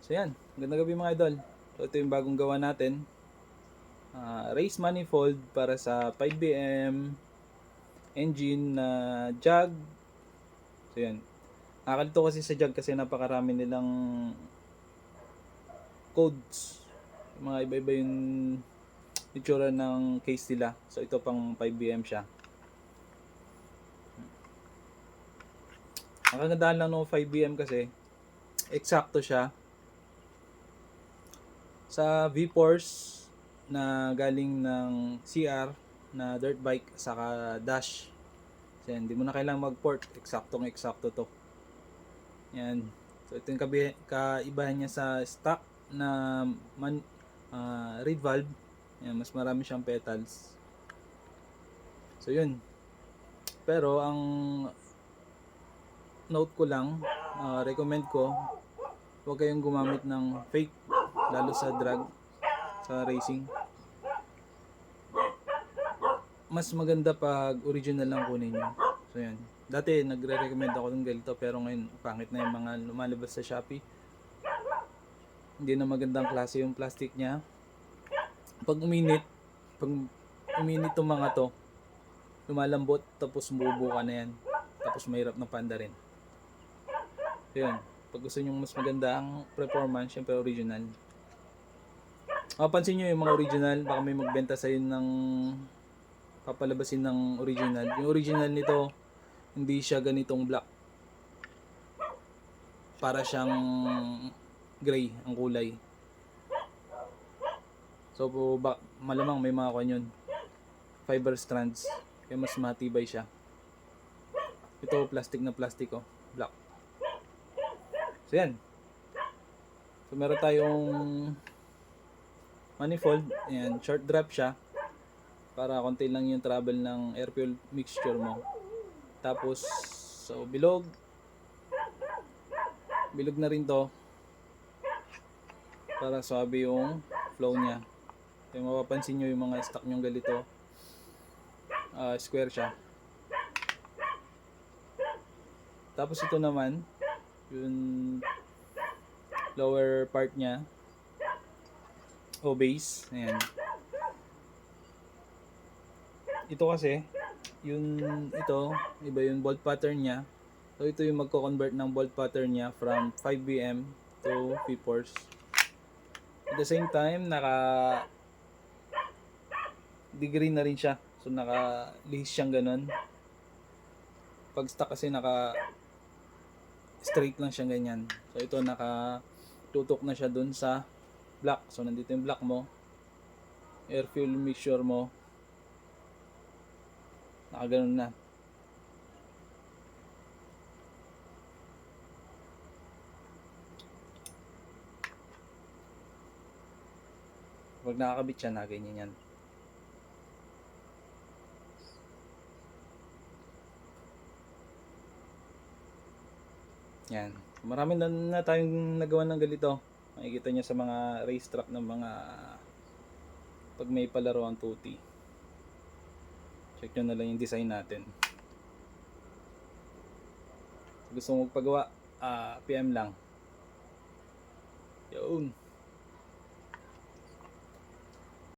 So yan, ganda gabi mga idol. So ito yung bagong gawa natin. Race manifold para sa 5BM engine na jug. So yan. Nakakalito kasi sa jug kasi napakarami nilang codes. Mga iba-iba yung itsura ng case nila. So ito pang 5BM siya. Ang kagandahan lang ng 5BM kasi eksakto siya sa V-Force na galing ng CR na dirt bike saka dash. So yan, hindi mo na kailangang mag-port, eksakto to. Yan. So ito yung kaibahan niya sa stock na reed valve. Yan, mas marami siyang petals. So yun. Pero ang note ko lang, recommend ko, huwag kayong gumamit ng fake lalo sa drag, sa racing. Mas maganda pag original lang kunin nyo. So yan. Dati nagre-recommend ako ng ganito pero ngayon pangit na yung mga lumalabas sa Shopee. Hindi na magandang klase yung plastic niya. Pag uminit tong mga to, lumalambot tapos bubuo ka na yan. Tapos mahirap na panda rin. So yan. Pag gusto nyo mas maganda ang performance, syempre original. Mapapansin nyo yung mga original, baka may magbenta sa'yo ng papalabasin ng original. Yung original nito, hindi siya ganitong black. Para siyang gray ang kulay. So malamang may mga kanyon. Fiber strands. Kaya mas matibay siya. Ito plastic na plastic oh. Black. So yan. So meron tayong manifold. Ayan, short drop siya. Para konti lang yung travel ng air fuel mixture mo. Tapos so bilog na rin to para swabe yung flow niya. Kaya mapapansin nyo yung mga stock nyong ganito, square siya. Tapos ito naman yung lower part niya o base. Ayan. Ito kasi ito iba yung bolt pattern niya. So ito yung magko-convert ng bolt pattern niya from 5BM to V-Force. At the same time naka degree na rin siya. So naka lihis siyang ganun. Pag stock kasi naka straight lang siyang ganyan. So ito naka tutok na siya dun sa block. So nandito yung block mo. Air fuel mixture mo. Nakaganon na. Pag nakakabit siya na ganyan yan. Yan. Marami na tayong nagawa ng ganito. Makikita niyo sa mga racetrack ng mga pag may palaro ang tuti. Check nyo na lang yung design natin. Gusto mo magpagawa, PM lang. Yun.